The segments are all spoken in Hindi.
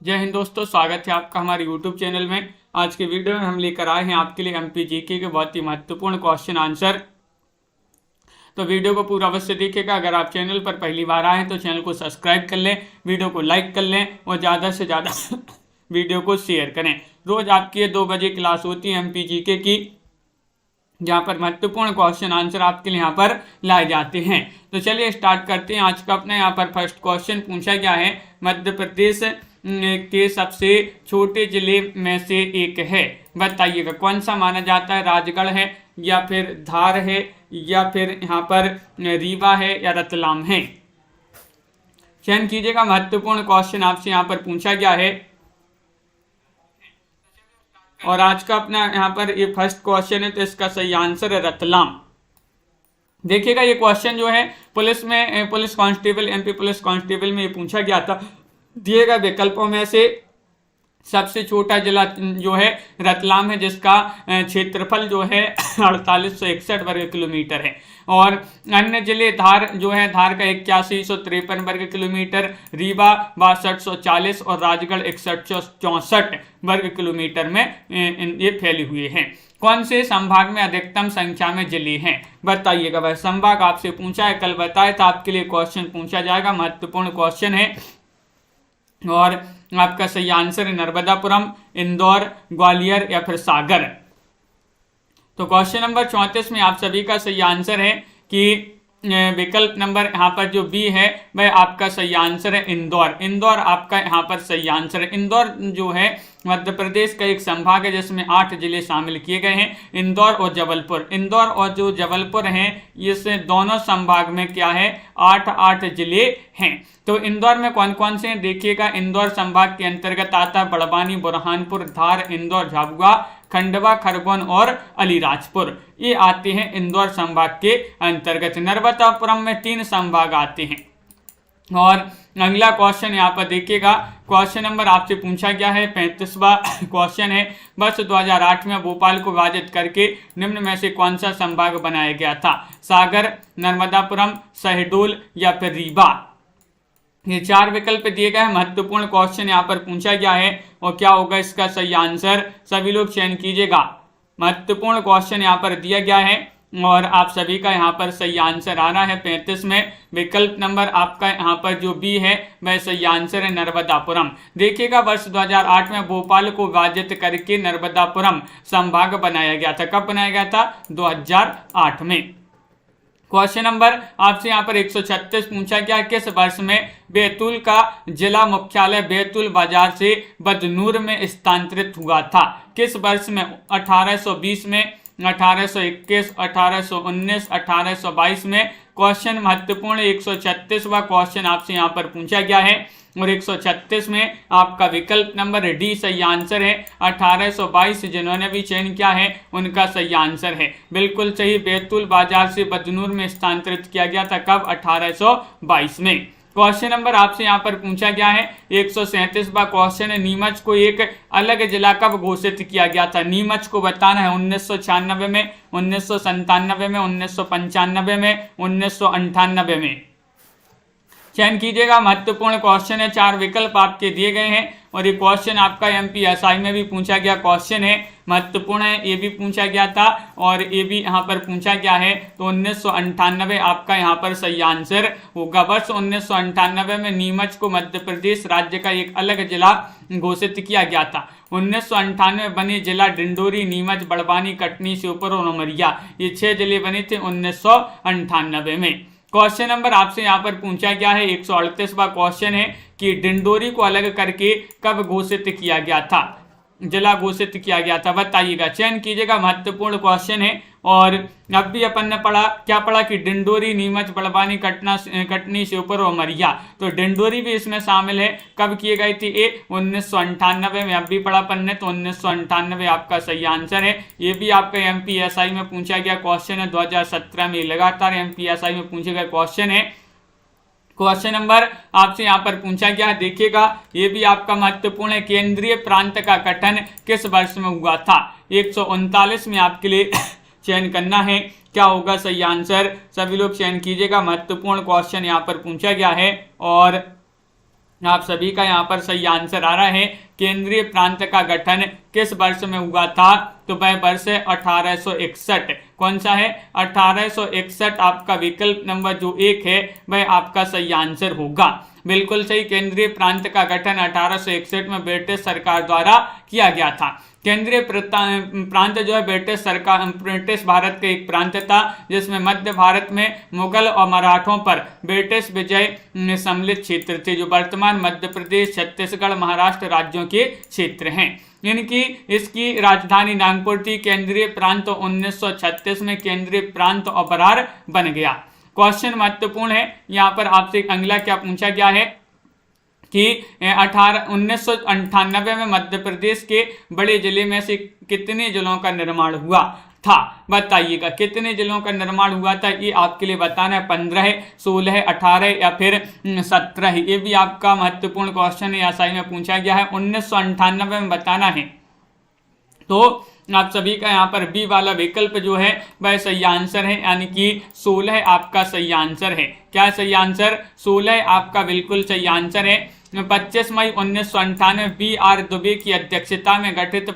जय हिंद दोस्तों, स्वागत है आपका हमारे YouTube चैनल में। आज के वीडियो में हम लेकर आए हैं आपके लिए एमपी जीके के बहुत ही महत्वपूर्ण क्वेश्चन आंसर। तो वीडियो को पूरा अवश्य देखिएगा। अगर आप चैनल पर पहली बार आए हैं तो चैनल को सब्सक्राइब कर लें, वीडियो को लाइक कर लें और ज़्यादा से ज़्यादा वीडियो को शेयर करें। रोज़ आपकी ये 2 बजे क्लास होती है एमपी जीके की, जहाँ पर महत्वपूर्ण क्वेश्चन आंसर आपके लिए यहाँ पर लाए जाते हैं। तो चलिए स्टार्ट करते हैं। आज का अपने यहाँ पर फर्स्ट क्वेश्चन पूछा गया है, मध्य प्रदेश के सबसे छोटे जिले में से एक है, बताइएगा कौन सा माना जाता है। राजगढ़ है या फिर धार है या फिर यहाँ पर रीवा है या रतलाम है। चयन कीजिएगा। महत्वपूर्ण क्वेश्चन आपसे यहाँ पर पूछा गया है और आज का अपना यहाँ पर ये फर्स्ट क्वेश्चन है, तो इसका सही आंसर है रतलाम। देखिएगा ये क्वेश्चन जो है police constable MP police constable में ये पूछा गया था। दिए गए विकल्पों में से सबसे छोटा जिला जो है रतलाम है, जिसका क्षेत्रफल जो है 4861 वर्ग किलोमीटर है। और अन्य जिले धार जो है, धार का 8153 वर्ग किलोमीटर, रीवा 6240 और राजगढ़ 6164 वर्ग किलोमीटर में ये फैले हुए हैं। कौन से संभाग में अधिकतम संख्या में जिले हैं, बताइएगा। वह संभाग आपसे पूछा है, कल बताया था आपके लिए क्वेश्चन पूछा जाएगा। महत्वपूर्ण क्वेश्चन है और आपका सही आंसर है नर्मदापुरम, इंदौर, ग्वालियर या फिर सागर। तो क्वेश्चन नंबर 34 में आप सभी का सही आंसर है कि विकल्प नंबर यहाँ पर जो बी है वह आपका सही आंसर है इंदौर। इंदौर आपका यहाँ पर सही आंसर है। इंदौर जो है मध्य प्रदेश का एक संभाग है जिसमें 8 जिले शामिल किए गए हैं, इंदौर और जबलपुर। इंदौर और जो जबलपुर हैं, इस दोनों संभाग में क्या है 8 जिले हैं। तो इंदौर में कौन कौन से हैं देखिएगा। इंदौर संभाग के अंतर्गत आता है बड़वानी, बुरहानपुर, धार, इंदौर, झाबुआ, खंडवा, खरगोन और अलीराजपुर, ये आते हैं इंदौर संभाग के अंतर्गत। नर्मदापुरम में 3 संभाग आते हैं। और अगला क्वेश्चन यहाँ पर देखिएगा। क्वेश्चन नंबर आपसे पूछा गया है 35वां क्वेश्चन है, वर्ष 2008 में भोपाल को विभाजित करके निम्न में से कौन सा संभाग बनाया गया था। सागर, नर्मदापुरम, शहडोल या फिर रीवा। ये 4 विकल्प दिए गए हैं। महत्वपूर्ण क्वेश्चन यहाँ पर पूछा गया है और क्या होगा इसका सही आंसर, सभी लोग चयन कीजिएगा। महत्वपूर्ण क्वेश्चन यहाँ पर दिया गया है और आप सभी का यहाँ पर सही आंसर आ रहा है 35 में। विकल्प नंबर आपका यहाँ पर जो बी है वह सही आंसर है नर्मदापुरम। देखिएगा वर्ष 2008 में भोपाल को विभाजित करके नर्मदापुरम संभाग बनाया गया था। कब बनाया गया था, 2008 में। क्वेश्चन नंबर आपसे यहाँ पर 136 पूछा गया, किस वर्ष में बैतूल का जिला मुख्यालय बैतूल बाजार से बदनूर में स्थानांतरित हुआ था। किस वर्ष में, 1820 में, 1821, 1819, 1822 में। क्वेश्चन महत्वपूर्ण 136वां क्वेश्चन आपसे यहाँ पर पूछा गया है और 136 में आपका विकल्प नंबर डी सही आंसर है। 1822 जिन्होंने भी चयन किया है उनका सही आंसर है, बिल्कुल सही। बैतूल बाजार से बदनूर में स्थानांतरित किया गया था, कब, 1822 में। क्वेश्चन नंबर आपसे यहाँ पर पूछा गया है 137वां क्वेश्चन है, नीमच को एक अलग जिला कब घोषित किया गया था। नीमच को बताना है 1996 में, 1997 में, 1995 में, 1998 में। चयन कीजिएगा। महत्वपूर्ण क्वेश्चन है, 4 विकल्प आपके दिए गए हैं और ये क्वेश्चन आपका एमपीएसआई में भी पूछा गया क्वेश्चन है, महत्वपूर्ण है। ये भी पूछा गया था और ये भी यहाँ पर पूछा गया है। तो 1998 आपका यहाँ पर सही आंसर होगा। वर्ष 1998 में नीमच को मध्य प्रदेश राज्य का एक अलग जिला घोषित किया गया था। 1998 में बने जिला डिंडोरी, नीमच, बड़वानी, कटनी, श्योपुर और उमरिया, ये 6 जिले बने थे 1998 में। क्वेश्चन नंबर आपसे यहाँ पर पूछा गया है 138वां क्वेश्चन है कि डिंडोरी को अलग करके कब घोषित किया गया था, जिला घोषित किया गया था, बताइएगा। चयन कीजिएगा। महत्वपूर्ण क्वेश्चन है और अब भी अपन ने क्या पढ़ा कि डिंडोरी, नीमच, बड़वानी, कटनी, श्योपुर और उमरिया। तो डिंडोरी भी इसमें शामिल है। कब किए गए थे ये, 1998 में। अब भी पढ़ा अपन ने, तो 1998 आपका सही आंसर है। ये भी आपका एमपीएसआई में पूछा गया क्वेश्चन है, 2017 में लगातार एमपीएसआई में पूछे गए क्वेश्चन है। क्वेश्चन नंबर आपसे यहाँ पर पूछा गया है, देखिएगा ये भी आपका महत्वपूर्ण है, केंद्रीय प्रांत का गठन किस वर्ष में हुआ था। 139 में आपके लिए चयन करना है, क्या होगा सही आंसर, सभी लोग चयन कीजिएगा। महत्वपूर्ण क्वेश्चन यहाँ पर पूछा गया है और आप सभी का यहाँ पर सही आंसर आ रहा है। केंद्रीय प्रांत का गठन किस वर्ष में हुआ था? तो वह वर्ष है 1861। कौन सा है? 1861 आपका विकल्प नंबर जो 1 है वह आपका सही आंसर होगा। बिल्कुल सही, केंद्रीय प्रांत का गठन 1861 में ब्रिटिश सरकार द्वारा किया गया था। केंद्रीय प्रांत जो है ब्रिटिश भारत का एक प्रांत था, जिसमें मध्य भारत में मुगल और मराठों पर ब्रिटिश विजय सम्मिलित क्षेत्र थे, जो वर्तमान मध्य प्रदेश, छत्तीसगढ़, महाराष्ट्र राज्यों के क्षेत्र हैं। इनकी इसकी राजधानी नागपुर थी। केंद्रीय प्रांत 1936 में केंद्रीय प्रांत और बरार बन गया। क्वेश्चन महत्वपूर्ण है। यहाँ पर आपसे अगला क्या पूछा गया है कि 1998 में मध्य प्रदेश के बड़े जिले में से कितने जिलों का निर्माण हुआ था? बताइएगा कितने जिलों का निर्माण हुआ था, ये आपके लिए बताना है। 15, 16, 18 या फिर 17? ये भी आपका महत्वपूर्ण क्वेश्चन है, एसआई में पूछा गया है। 1998 में बताना है। तो आप सभी का यहाँ पर बी वाला विकल्प जो है वह सही आंसर है, यानी कि 16 आपका सही आंसर है। क्या सही आंसर? 16 आपका बिल्कुल सही आंसर है। 25 मई 1998 B.R. दुबे की अध्यक्षता में गठित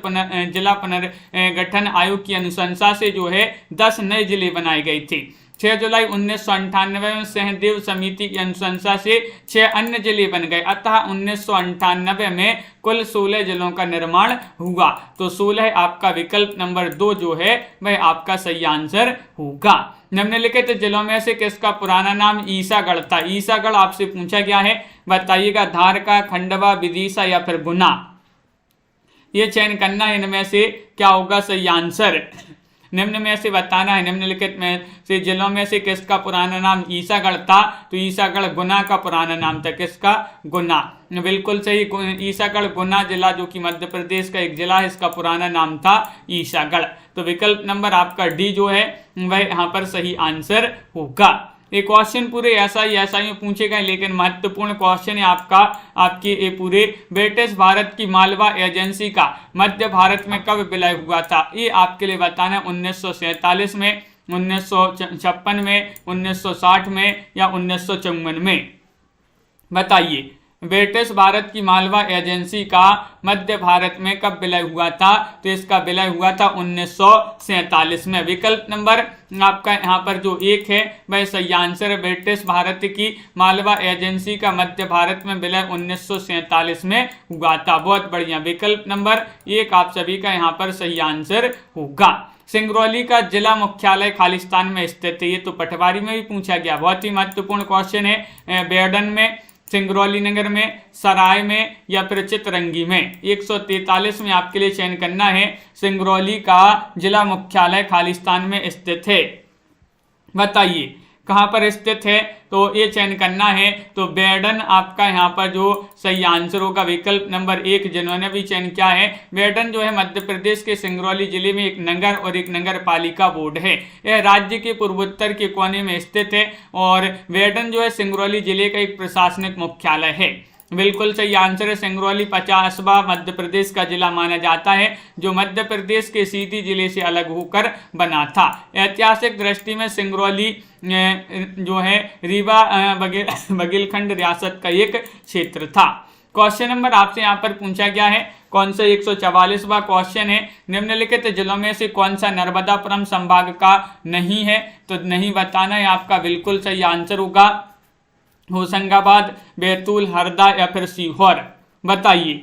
जिला पुनर्गठन आयोग की अनुशंसा से जो है 10 नए जिले बनाए गए थे। 6 जुलाई 1998 में सहदेव समिति की अनुशंसा से 6 अन्य जिले बन गए, अतः 1998 में कुल 16 जिलों का निर्माण हुआ। तो 16 आपका विकल्प नंबर 2 जो है वह आपका सही आंसर होगा। निम्नलिखित जिलों में से किसका पुराना नाम ईसागढ़ था? ईसागढ़ आपसे पूछा गया है, बताइएगा। धारका, खंडवा, विदिशा या फिर गुना? ये चयन करना है, इनमें से क्या होगा सही आंसर? निम्न में से बताना है, निम्नलिखित में से जिलों में से किसका पुराना नाम ईसागढ़ था? तो ईसागढ़ गुना का पुराना नाम था। किसका? गुना। बिल्कुल सही, ईसागढ़ गुना जिला जो कि मध्य प्रदेश का एक जिला है, इसका पुराना नाम था ईसागढ़। तो विकल्प नंबर आपका डी जो है वह यहाँ पर सही आंसर होगा। ये क्वेश्चन पूरे ऐसा ही पूछे गए, लेकिन महत्वपूर्ण क्वेश्चन है आपके ये पूरे। ब्रिटिश भारत की मालवा एजेंसी का मध्य भारत में कब विलय हुआ था? ये आपके लिए बताना है। 1947 में, 1956 में, 1960 में या 1954 में? बताइए। ब्रिटिश भारत की मालवा एजेंसी का मध्य भारत में कब विलय हुआ था? तो इसका विलय हुआ था 1947 में। विकल्प नंबर आपका यहाँ पर जो 1 है वह सही आंसर है। ब्रिटिश भारत की मालवा एजेंसी का मध्य भारत में विलय 1947 में हुआ था। बहुत बढ़िया, विकल्प नंबर 1 आप सभी का यहाँ पर सही आंसर होगा। सिंगरौली का जिला मुख्यालय खालिस्तान में स्थित है। ये तो पटवारी में भी पूछा गया, बहुत ही महत्वपूर्ण क्वेश्चन है। बेडन में, सिंगरौली नगर में, सराय में या फिर चितरंगी में? 143 में आपके लिए चयन करना है। सिंगरौली का जिला मुख्यालय खालिस्तान में स्थित है। बताइए कहाँ पर स्थित है? तो ये चयन करना है। तो बेडन आपका यहाँ पर जो सही आंसर होगा विकल्प नंबर 1। जिन्होंने भी चयन किया है, बेडन जो है मध्य प्रदेश के सिंगरौली जिले में एक नगर और एक नगर पालिका बोर्ड है। यह राज्य के पूर्वोत्तर के कोने में स्थित है और बेडन जो है सिंगरौली जिले का एक प्रशासनिक मुख्यालय है। बिल्कुल सही आंसर है। सिंगरौली 50वां मध्य प्रदेश का जिला माना जाता है, जो मध्य प्रदेश के सीधी जिले से अलग होकर बना था। ऐतिहासिक दृष्टि में सिंगरौली जो है रीवा बघेलखंड रियासत का एक क्षेत्र था। क्वेश्चन नंबर आपसे यहाँ पर पूछा गया है, कौन सा 144वां क्वेश्चन है। निम्नलिखित जिलों में से कौन सा नर्मदापुरम संभाग का नहीं है? तो नहीं बताना है आपका बिल्कुल सही आंसर होगा होशंगाबाद, बैतूल, हरदा या फिर सीहोर? बताइए।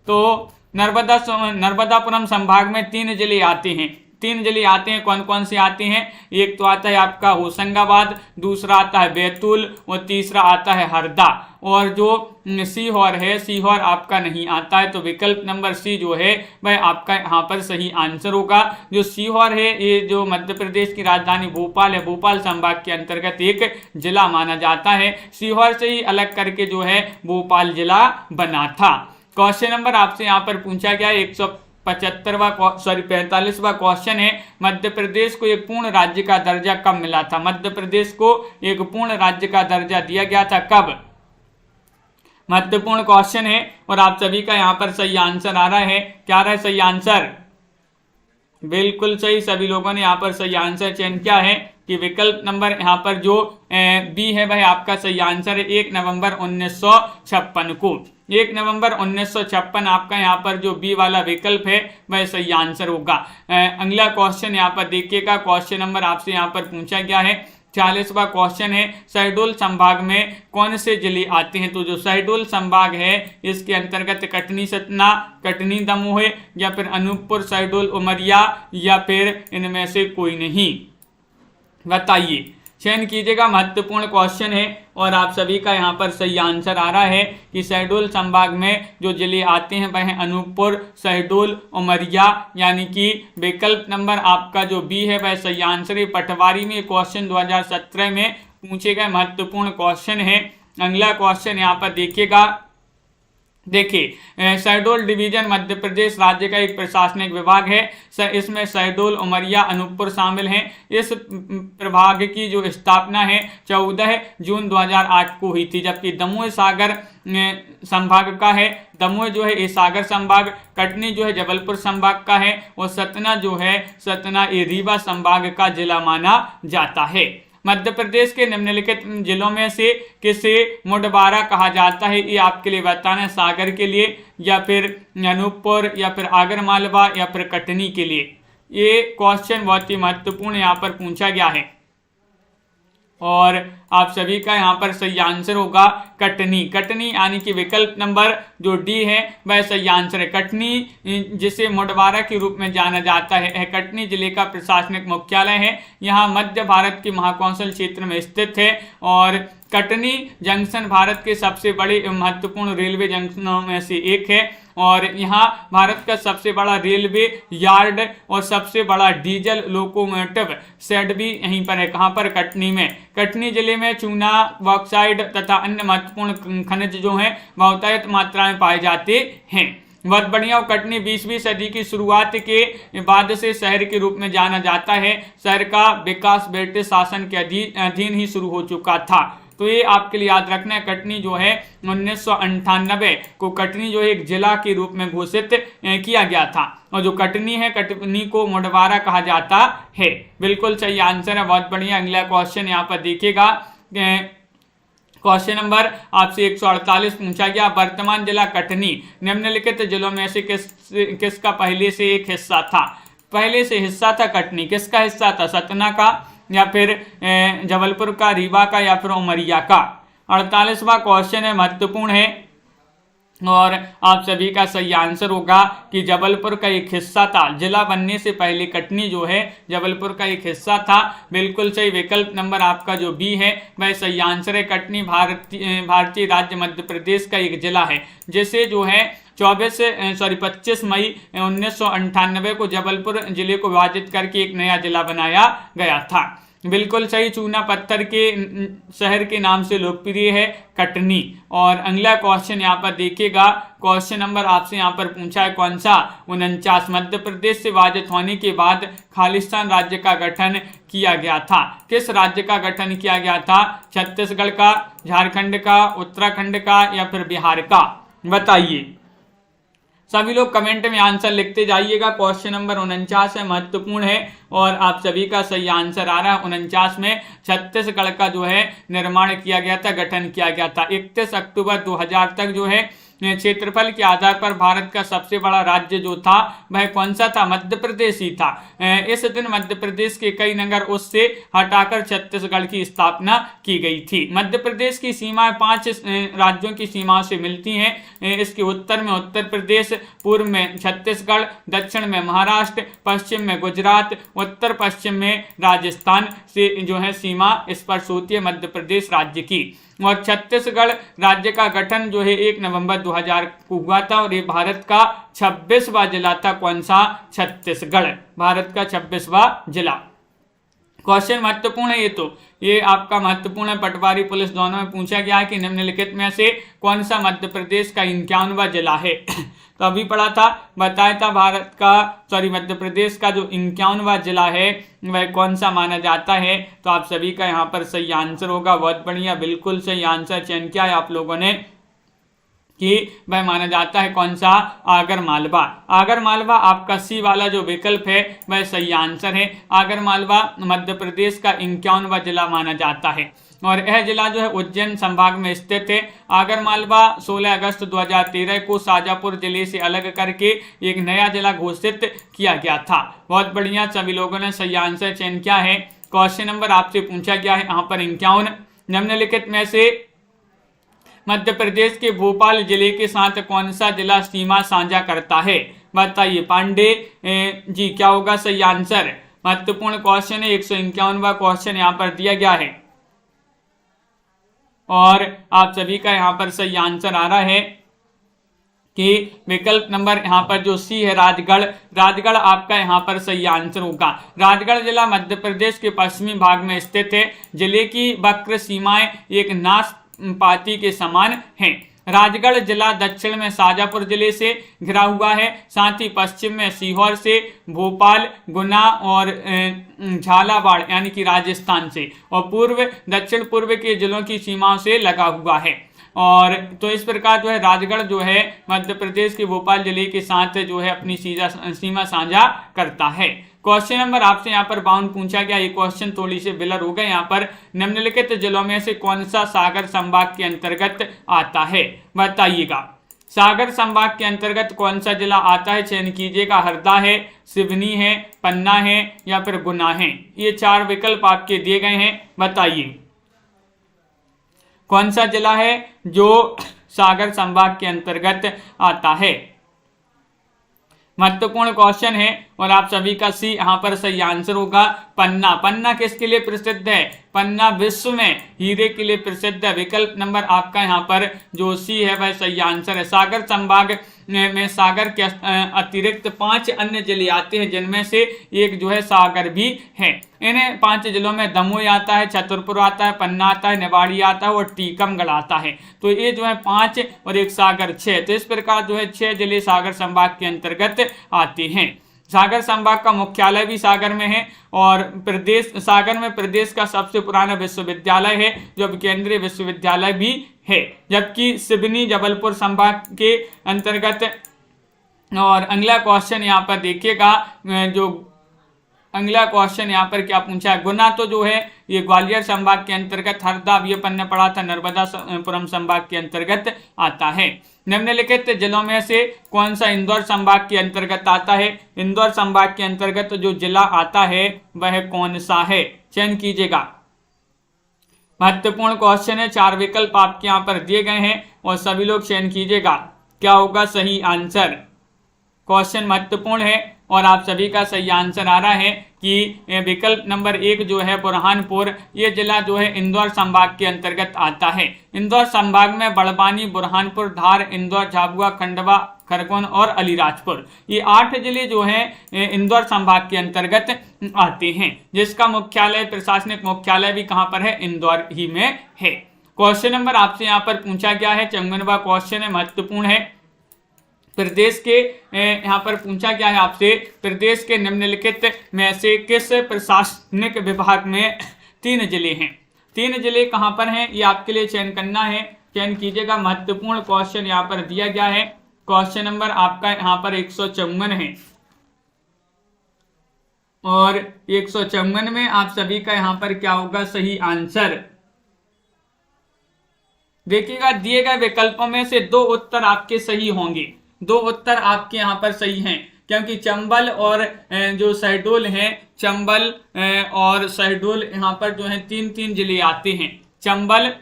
तो नर्मदापुरम संभाग में 3 जिले आते हैं। 3 जिले आते हैं, कौन कौन से आते हैं? एक तो आता है आपका होशंगाबाद, दूसरा आता है बैतूल और तीसरा आता है हरदा। और जो सीहोर है, सीहोर आपका नहीं आता है। तो विकल्प नंबर सी जो है वह आपका यहाँ पर सही आंसर होगा। जो सीहोर है ये जो मध्य प्रदेश की राजधानी भोपाल है, भोपाल संभाग के अंतर्गत एक जिला माना जाता है। सीहोर से ही अलग करके जो है भोपाल जिला बना था। क्वेश्चन नंबर आपसे यहाँ पर पूछा गया 45वां क्वेश्चन है, मध्य प्रदेश को एक पूर्ण राज्य का दर्जा कब मिला था? मध्य प्रदेश को एक पूर्ण राज्य का दर्जा दिया गया था कब? महत्वपूर्ण क्वेश्चन है और आप सभी का यहाँ पर सही आंसर आ रहा है। क्या रहा है सही आंसर? बिल्कुल सही, सभी लोगों ने यहाँ पर सही आंसर चयन किया है। कि विकल्प नंबर यहाँ पर जो बी है वह आपका सही आंसर है 1 नवंबर 1956 को। 1 नवंबर 1956 आपका यहाँ पर जो बी वाला विकल्प है वह सही आंसर होगा। अगला क्वेश्चन यहाँ पर देखिएगा, क्वेश्चन नंबर आपसे यहाँ पर पूछा गया है 40वां क्वेश्चन है, शहडोल संभाग में कौन से जिले आते हैं? तो जो शहडोल संभाग है इसके अंतर्गत कटनी सतना, कटनी दमोह या फिर अनूपपुर शहडोल उमरिया या फिर इनमें से कोई नहीं, बताइए। चयन कीजिएगा, महत्वपूर्ण क्वेश्चन है और आप सभी का यहाँ पर सही आंसर आ रहा है कि शहडोल संभाग में जो जिले आते हैं वह हैं अनूपपुर, शहडोल, उमरिया, यानी कि विकल्प नंबर आपका जो बी है वह सही आंसर है। पटवारी में क्वेश्चन 2017 में पूछे गए महत्वपूर्ण क्वेश्चन है। अगला क्वेश्चन यहाँ पर देखिएगा, देखिए शहडोल डिवीजन मध्य प्रदेश राज्य का एक प्रशासनिक विभाग है। इसमें शहडोल, उमरिया, अनूपपुर शामिल हैं। इस प्रभाग की जो स्थापना है 14 जून 2008 को हुई थी, जबकि दमोह सागर संभाग का है। दमोह जो है ये सागर संभाग, कटनी जो है जबलपुर संभाग का है और सतना जो है सतना ये रीवा संभाग का जिला माना जाता है। मध्य प्रदेश के निम्नलिखित जिलों में से किसे मुडबारा कहा जाता है? ये आपके लिए बताना है, सागर के लिए या फिर अनूपपुर या फिर आगरमालवा या फिर कटनी के लिए। ये क्वेश्चन बहुत ही महत्वपूर्ण यहाँ पर पूछा गया है और आप सभी का यहाँ पर सही आंसर होगा कटनी। कटनी यानी कि विकल्प नंबर जो डी है वह सही आंसर है। कटनी जिसे मुडवारा के रूप में जाना जाता है, कटनी जिले का प्रशासनिक मुख्यालय है। यहाँ मध्य भारत के महाकौशल क्षेत्र में स्थित है और कटनी जंक्शन भारत के सबसे बड़े महत्वपूर्ण रेलवे जंक्शनों में से एक है और यहाँ भारत का सबसे बड़ा रेलवे यार्ड और सबसे बड़ा डीजल लोकोमोटिव शेड भी यहीं पर है। कहाँ पर? कटनी में। कटनी जिले में चूना, बॉक्साइड तथा अन्य महत्वपूर्ण खनिज जो हैं बहुतायत मात्रा में पाए जाते हैं। बहुत बढ़िया। कटनी 20वीं सदी की शुरुआत के बाद से शहर के रूप में जाना जाता है। शहर का विकास ब्रिटिश शासन के अधीन ही शुरू हो चुका था। तो ये आपके लिए याद रखना है, कटनी जो है 1998 को कटनी जो है एक जिला के रूप में घोषित किया गया था और जो कटनी है, कटनी को मुडवारा कहा जाता है। बिल्कुल सही आंसर है, बहुत बढ़िया। अगला क्वेश्चन यहाँ पर देखिएगा, क्वेश्चन नंबर आपसे 148 पूछा गया, वर्तमान जिला कटनी निम्नलिखित जिलों में से किसका पहले से एक हिस्सा था? पहले से हिस्सा था कटनी, किसका हिस्सा था? सतना का या फिर जबलपुर का, रीवा का या फिर उमरिया का। 48वां क्वेश्चन है, महत्वपूर्ण है और आप सभी का सही आंसर होगा कि जबलपुर का एक हिस्सा था। जिला बनने से पहले कटनी जो है जबलपुर का एक हिस्सा था। बिल्कुल सही। विकल्प नंबर आपका जो बी है वह सही आंसर है। कटनी भारतीय राज्य मध्य प्रदेश का एक जिला है जिसे जो है 25 मई 1998 को जबलपुर जिले को विभाजित करके एक नया जिला बनाया गया था। बिल्कुल सही। चूना पत्थर के शहर के नाम से लोकप्रिय है कटनी। और अगला क्वेश्चन यहाँ पर देखिएगा, क्वेश्चन नंबर आपसे यहाँ पर पूछा है कौन सा? 49। मध्य प्रदेश से विभाजित होने के बाद खालिस्तान राज्य का गठन किया गया था। किस राज्य का गठन किया गया था? छत्तीसगढ़ का, झारखंड का, उत्तराखंड का या फिर बिहार का? बताइए। सभी लोग कमेंट में आंसर लिखते जाइएगा। क्वेश्चन नंबर 49 है, महत्वपूर्ण है और आप सभी का सही आंसर आ रहा है। 49 में छत्तीसगढ़ का जो है निर्माण किया गया था, गठन किया गया था। 31 अक्टूबर 2000 तक जो है क्षेत्रफल के आधार पर भारत का सबसे बड़ा राज्य जो था वह कौन सा था? मध्य प्रदेश ही था। इस दिन मध्य प्रदेश के कई नगर उससे हटाकर छत्तीसगढ़ की स्थापना की गई थी। मध्य प्रदेश की सीमाएं 5 राज्यों की सीमाओं से मिलती हैं। इसके उत्तर में उत्तर प्रदेश, पूर्व में छत्तीसगढ़, दक्षिण में महाराष्ट्र, पश्चिम में गुजरात, उत्तर पश्चिम में राजस्थान से जो है सीमा स्पर्श होती है मध्य प्रदेश राज्य की। और छत्तीसगढ़ राज्य का गठन जो है 1 नवंबर 2000 को हुआ था और ये भारत का 26वां जिला था। कौन सा? छत्तीसगढ़ भारत का 26वां जिला। क्वेश्चन महत्वपूर्ण है ये आपका महत्वपूर्ण है। पटवारी पुलिस दोनों में पूछा गया है कि निम्नलिखित में से कौन सा मध्य प्रदेश का 51वां जिला है? तो अभी पढ़ा था, बताया था मध्य प्रदेश का जो 51वां जिला है वह कौन सा माना जाता है। तो आप सभी का यहाँ पर सही आंसर होगा। बहुत बढ़िया, बिल्कुल सही आंसर चयन किया है आप लोगों ने। कि वह माना जाता है कौन सा, आगर मालवा। आगर मालवा आपका सी वाला जो विकल्प है वह सही आंसर है। आगर मालवा मध्य प्रदेश का 51वां जिला माना जाता है और यह जिला जो है उज्जैन संभाग में स्थित है। आगर मालवा 16 अगस्त 2013 को शाजापुर जिले से अलग करके एक नया जिला घोषित किया गया था। बहुत बढ़िया, सभी लोगों ने सही आंसर चयन किया है। क्वेश्चन नंबर आपसे पूछा गया है यहाँ पर 51, निम्नलिखित में से मध्य प्रदेश के भोपाल जिले के साथ कौन सा जिला सीमा साझा करता है, बताइए। पांडे जी क्या होगा सही आंसर। महत्वपूर्ण क्वेश्चन है, 151वां क्वेश्चन यहाँ पर दिया गया है और आप सभी का यहाँ पर सही आंसर आ रहा है कि विकल्प नंबर यहाँ पर जो सी है राजगढ़। राजगढ़ आपका यहाँ पर सही आंसर होगा। राजगढ़ जिला मध्य प्रदेश के पश्चिमी भाग में स्थित है। जिले की वक्र सीमाएं एक नाशपाती के समान हैं। राजगढ़ जिला दक्षिण में शाजापुर जिले से घिरा हुआ है, साथ ही पश्चिम में सीहोर से, भोपाल, गुना और झालावाड़ यानी कि राजस्थान से, और पूर्व दक्षिण पूर्व के जिलों की सीमाओं से लगा हुआ है। और तो इस प्रकार जो है राजगढ़ जो है मध्य प्रदेश के भोपाल जिले के साथ जो है अपनी सीमा साझा करता है। क्वेश्चन नंबर आपसे यहाँ पर 52 पूछा गया। ये क्वेश्चन थोड़ी से बिलर हो गए यहाँ पर। निम्नलिखित जिलों में से कौन सा सागर संभाग के अंतर्गत आता है, बताइएगा। सागर संभाग के अंतर्गत कौन सा जिला आता है, चयन कीजिएगा। हरदा है, सिवनी है, पन्ना है या फिर गुना है। ये 4 विकल्प आपके दिए गए हैं, बताइए कौन सा जिला है जो सागर संभाग के अंतर्गत आता है। महत्वपूर्ण क्वेश्चन है और आप सभी का सी यहाँ पर सही आंसर होगा। पन्ना। पन्ना किसके लिए प्रसिद्ध है, पन्ना विश्व में हीरे के लिए प्रसिद्ध है। विकल्प नंबर आपका यहाँ पर जो सी है वह सही आंसर है। सागर संभाग में सागर के अतिरिक्त 5 अन्य जिले आते हैं, जिनमें से एक जो है सागर भी है। इन 5 जिलों में दमोह आता है, छतरपुर आता है, पन्ना आता है, निवाड़ी आता है और टीकमगढ़ आता है। तो ये जो है 5 और एक सागर 6, तो इस प्रकार जो है 6 जिले सागर संभाग के अंतर्गत आते हैं। सागर संभाग का मुख्यालय भी सागर में है और प्रदेश सागर में प्रदेश का सबसे पुराना विश्वविद्यालय है, जो केंद्रीय विश्वविद्यालय भी है। जबकि सिवनी जबलपुर संभाग के अंतर्गत। और अगला क्वेश्चन यहाँ पर देखिएगा, जो अगला क्वेश्चन यहाँ पर क्या पूछा है। गुना तो जो है ये ग्वालियर संभाग के अंतर्गत, हरदा ये पन्ना पड़ा था नर्मदापुरम संभाग के अंतर्गत आता है। निम्नलिखित जिलों में से कौन सा इंदौर संभाग के अंतर्गत आता है। इंदौर संभाग के अंतर्गत जो जिला आता है वह कौन सा है, चयन कीजिएगा। महत्वपूर्ण क्वेश्चन है, 4 विकल्प आपके यहाँ पर दिए गए हैं और सभी लोग चयन कीजिएगा क्या होगा सही आंसर। क्वेश्चन महत्वपूर्ण है और आप सभी का सही आंसर आ रहा है कि विकल्प नंबर 1 जो है बुरहानपुर, ये जिला जो है इंदौर संभाग के अंतर्गत आता है। इंदौर संभाग में बड़वानी, बुरहानपुर, धार, इंदौर, झाबुआ, खंडवा, खरगोन और अलीराजपुर, ये 8 जिले जो हैं इंदौर संभाग के अंतर्गत आते हैं, जिसका मुख्यालय प्रशासनिक मुख्यालय भी कहाँ पर है, इंदौर ही में है। क्वेश्चन नंबर आपसे यहाँ पर पूछा गया है, 54वां क्वेश्चन है, महत्वपूर्ण है। प्रदेश के यहाँ पर पूछा गया है आपसे, प्रदेश के निम्नलिखित में से किस प्रशासनिक विभाग में 3 जिले हैं। 3 जिले कहाँ पर हैं ये आपके लिए चयन करना है, चयन कीजिएगा। महत्वपूर्ण क्वेश्चन यहाँ पर दिया गया है। क्वेश्चन नंबर आपका यहाँ पर 154 है और 154 में आप सभी का यहाँ पर क्या होगा सही आंसर। देखिएगा दिए गए विकल्पों में से 2 उत्तर आपके सही होंगे, 2 उत्तर आपके यहाँ पर सही हैं, क्योंकि चंबल और जो शहडोल हैं, चंबल और शहडोल यहाँ पर जो है 3 जिले आते हैं। चंबल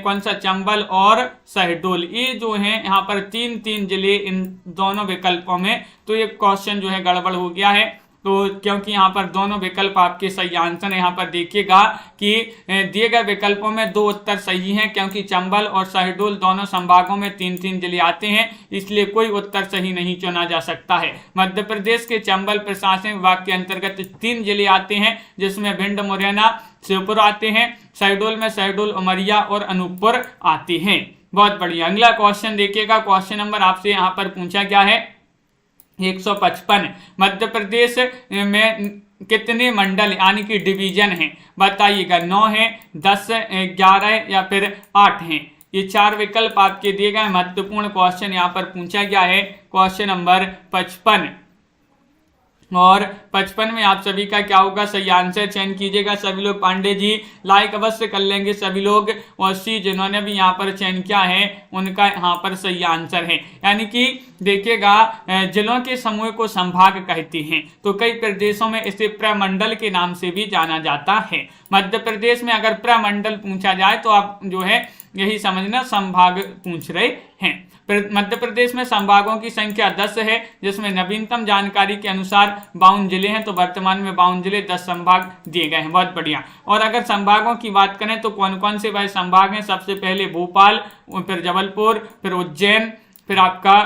कौन सा, चंबल और शहडोल, ये जो है यहाँ पर 3 जिले इन दोनों विकल्पों में। तो ये क्वेश्चन जो है गड़बड़ हो गया है, तो क्योंकि यहाँ पर दोनों विकल्प आपके सही आंसर है। यहाँ पर देखिएगा कि दिए गए विकल्पों में 2 उत्तर सही हैं, क्योंकि चंबल और शहडोल दोनों संभागों में 3 जिले आते हैं, इसलिए कोई उत्तर सही नहीं चुना जा सकता है। मध्य प्रदेश के चंबल प्रशासनिक विभाग के अंतर्गत 3 जिले आते हैं, जिसमें भिंड, मुरैना, श्योपुर आते हैं। शहडोल में शहडोल, उमरिया और अनूपपुर आते हैं। बहुत बढ़िया। अगला क्वेश्चन देखिएगा, क्वेश्चन नंबर आपसे यहाँ पर पूछा गया है 155। मध्य प्रदेश में कितने मंडल यानी कि डिवीजन हैं, बताइएगा। 9 है, 10, 11 या फिर 8 हैं। ये 4 विकल्प आपके दिए गए। महत्वपूर्ण क्वेश्चन यहाँ पर पूछा गया है, क्वेश्चन नंबर 55। और 55 में आप सभी का क्या होगा, सही आंसर चयन कीजिएगा सभी लोग। पांडे जी लाइक अवश्य कर लेंगे सभी लोग। और सी जिन्होंने भी यहाँ पर चयन किया है उनका यहाँ पर सही आंसर है। यानी कि देखिएगा, जिलों के समूह को संभाग कहते हैं, तो कई प्रदेशों में इसे प्रमंडल के नाम से भी जाना जाता है। मध्य प्रदेश में अगर प्रमंडल पूछा जाए तो आप जो है यही समझना संभाग पूछ रहे हैं। मध्य प्रदेश में संभागों की संख्या 10 है, जिसमें नवीनतम जानकारी के अनुसार 52 जिले हैं। तो वर्तमान में 52 जिले 10 संभाग दिए गए हैं। बहुत बढ़िया। और अगर संभागों की बात करें तो कौन कौन से भाई संभाग हैं, सबसे पहले भोपाल, फिर जबलपुर, फिर उज्जैन, फिर आपका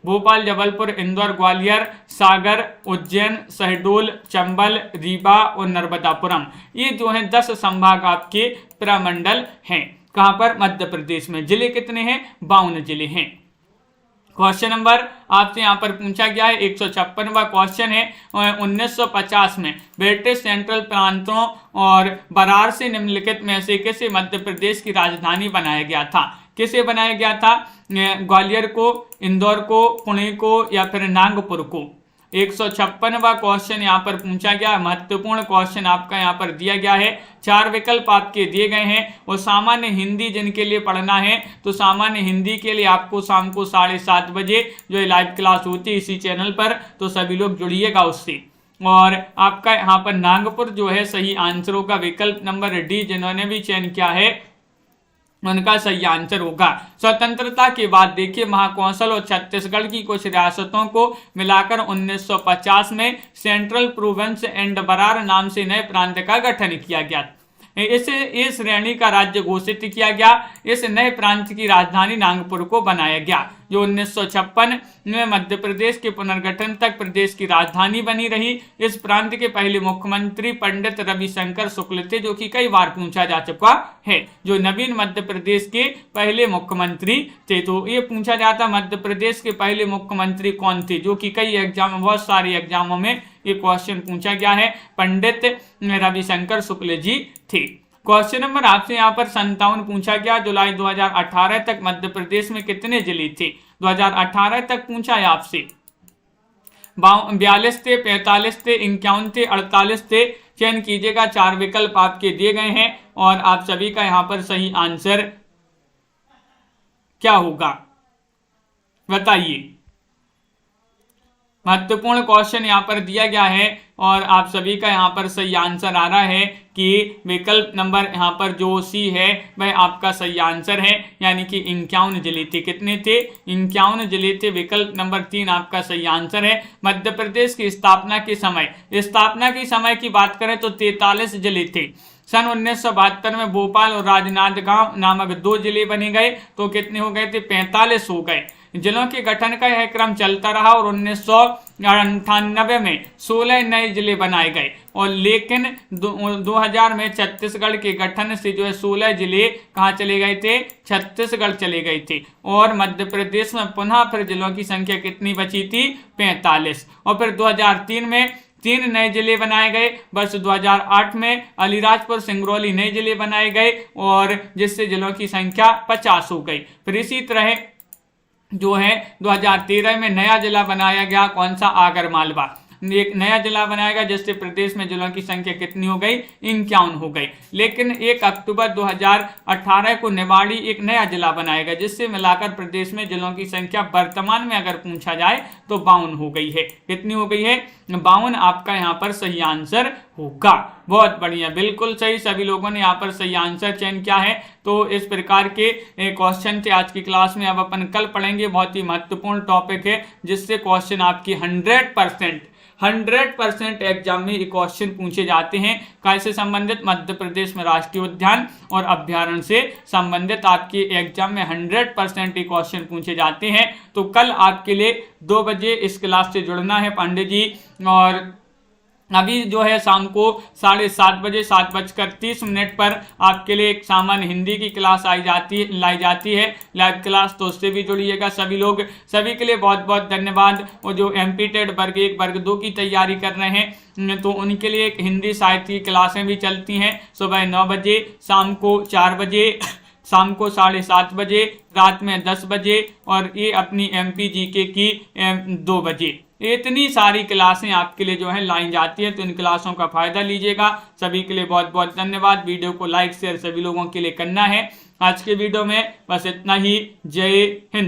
भोपाल, जबलपुर, इंदौर, ग्वालियर, सागर, उज्जैन, शहडोल, चंबल, रीवा और नर्मदापुरम। ये जो है 10 संभाग आपके प्रमंडल हैं। कहां पर, मध्य प्रदेश में। जिले कितने हैं, 52 जिले हैं। क्वेश्चन नंबर आपसे यहाँ पर पूछा गया है 156वां क्वेश्चन है। 1950 में ब्रिटिश सेंट्रल प्रांतों और बरार से निम्नलिखित में से किसे मध्य प्रदेश की राजधानी बनाया गया था। किसे बनाया गया था, ग्वालियर को, इंदौर को, पुणे को या फिर नागपुर को। 156वां क्वेश्चन यहाँ पर पूछा गया। महत्वपूर्ण क्वेश्चन आपका यहाँ पर दिया गया है। 4 विकल्प आपके दिए गए हैं। और सामान्य हिंदी जिनके लिए पढ़ना है तो सामान्य हिंदी के लिए आपको शाम को 7:30 बजे जो है लाइव क्लास होती है इसी चैनल पर, तो सभी लोग जुड़िएगा उससे। और आपका यहाँ पर नागपुर जो है सही आंसर होगा। विकल्प नंबर डी जिन्होंने भी चयन किया है उनका सही आंसर होगा। स्वतंत्रता के बाद देखिए महाकौशल और छत्तीसगढ़ की कुछ रियासतों को मिलाकर 1950 में सेंट्रल प्रोविंस एंड बरार नाम से नए प्रांत का गठन किया गया। इस श्रेणी का राज्य घोषित किया गया। इस नए प्रांत की राजधानी नागपुर को बनाया गया, जो 1956 में मध्य प्रदेश के पुनर्गठन तक प्रदेश की राजधानी बनी रही। इस प्रांत के पहले मुख्यमंत्री पंडित रविशंकर शुक्ल थे, जो कि कई बार पूछा जा चुका है, जो नवीन मध्य प्रदेश के पहले मुख्यमंत्री थे। तो ये पूछा जाता मध्य प्रदेश के पहले मुख्यमंत्री कौन थे, जो कि कई एग्जाम, बहुत सारे एग्जामों में ये क्वेश्चन पूछा गया है। पंडित रविशंकर शुक्ल जी थे। क्वेश्चन नंबर आपसे यहाँ पर 57 पूछा गया। जुलाई 2018 तक मध्य प्रदेश में कितने जिले थे। 2018 तक पूछा है आपसे। 42 थे, 45 थे, 51 थे, 48 थे। चयन कीजिएगा। 4 विकल्प आपके दिए गए हैं और आप सभी का यहाँ पर सही आंसर क्या होगा बताइए। महत्वपूर्ण क्वेश्चन यहाँ पर दिया गया है और आप सभी का यहाँ पर सही आंसर आ रहा है कि विकल्प नंबर यहाँ पर जो सी है वह आपका सही आंसर है, यानी कि 51 जिले थे। कितने थे, 51 जिले थे। विकल्प नंबर 3 आपका सही आंसर है। मध्य प्रदेश की स्थापना के समय की बात करें तो 43 जिले थे। सन 1972 में भोपाल और राजनांदगांव नामक 2 जिले बने गए, तो कितने हो गए थे, 45 हो गए। जिलों के गठन का यह क्रम चलता रहा और 1998 में 16 नए जिले बनाए गए और लेकिन 2000 में छत्तीसगढ़ के गठन से जो है 16 जिले कहाँ चले गए थे, छत्तीसगढ़ चले गए थे। और मध्य प्रदेश में पुनः फिर जिलों की संख्या कितनी बची थी, 45। और फिर 2003 में 3 नए जिले बनाए गए। वर्ष 2008 में अलीराजपुर सिंगरौली नए जिले बनाए गए और जिससे जिलों की संख्या 50 हो गई। फिर इसी तरह जो है 2013 में नया जिला बनाया गया, कौन सा, आगर मालवा। एक नया जिला बनाया गया जिससे प्रदेश में जिलों की संख्या कितनी हो गई, 51 हो गई। लेकिन 1 अक्टूबर 2018 को निवाड़ी एक नया जिला बनाया गया, जिससे मिलाकर प्रदेश में जिलों की संख्या वर्तमान में अगर पूछा जाए तो 52 हो गई है। कितनी हो गई है, 52 आपका यहाँ पर सही आंसर होगा। बहुत बढ़िया, बिल्कुल सही। सभी लोगों ने यहाँ पर सही आंसर चयन किया है। तो इस प्रकार के क्वेश्चन थे आज की क्लास में। अब अपन कल पढ़ेंगे, बहुत ही महत्वपूर्ण टॉपिक है जिससे क्वेश्चन आपकी 100% एग्जाम में क्वेश्चन पूछे जाते हैं। कैसे संबंधित, मध्य प्रदेश में राष्ट्रीय उद्यान और अभ्यारण्य से संबंधित आपके एग्जाम में 100% क्वेश्चन पूछे जाते हैं। तो कल आपके लिए 2 बजे इस क्लास से जुड़ना है पांडे जी। और अभी जो है शाम को 7:30 बजे 7:30 पर आपके लिए एक सामान्य हिंदी की क्लास लाई जाती है लाइव क्लास, तो उससे भी जुड़िएगा सभी लोग। सभी के लिए बहुत बहुत धन्यवाद। और जो एमपीटेड वर्ग 1 वर्ग 2 की तैयारी कर रहे हैं तो उनके लिए हिंदी साहित्य की क्लासें भी चलती हैं सुबह 9 बजे, शाम को 4 बजे, शाम को 7:30 बजे, रात में 10 बजे और ये अपनी MP GK की 2 बजे। इतनी सारी क्लासें आपके लिए जो है लाई जाती है, तो इन क्लासों का फायदा लीजिएगा। सभी के लिए बहुत बहुत धन्यवाद। वीडियो को लाइक शेयर सभी लोगों के लिए करना है। आज के वीडियो में बस इतना ही। जय हिंद।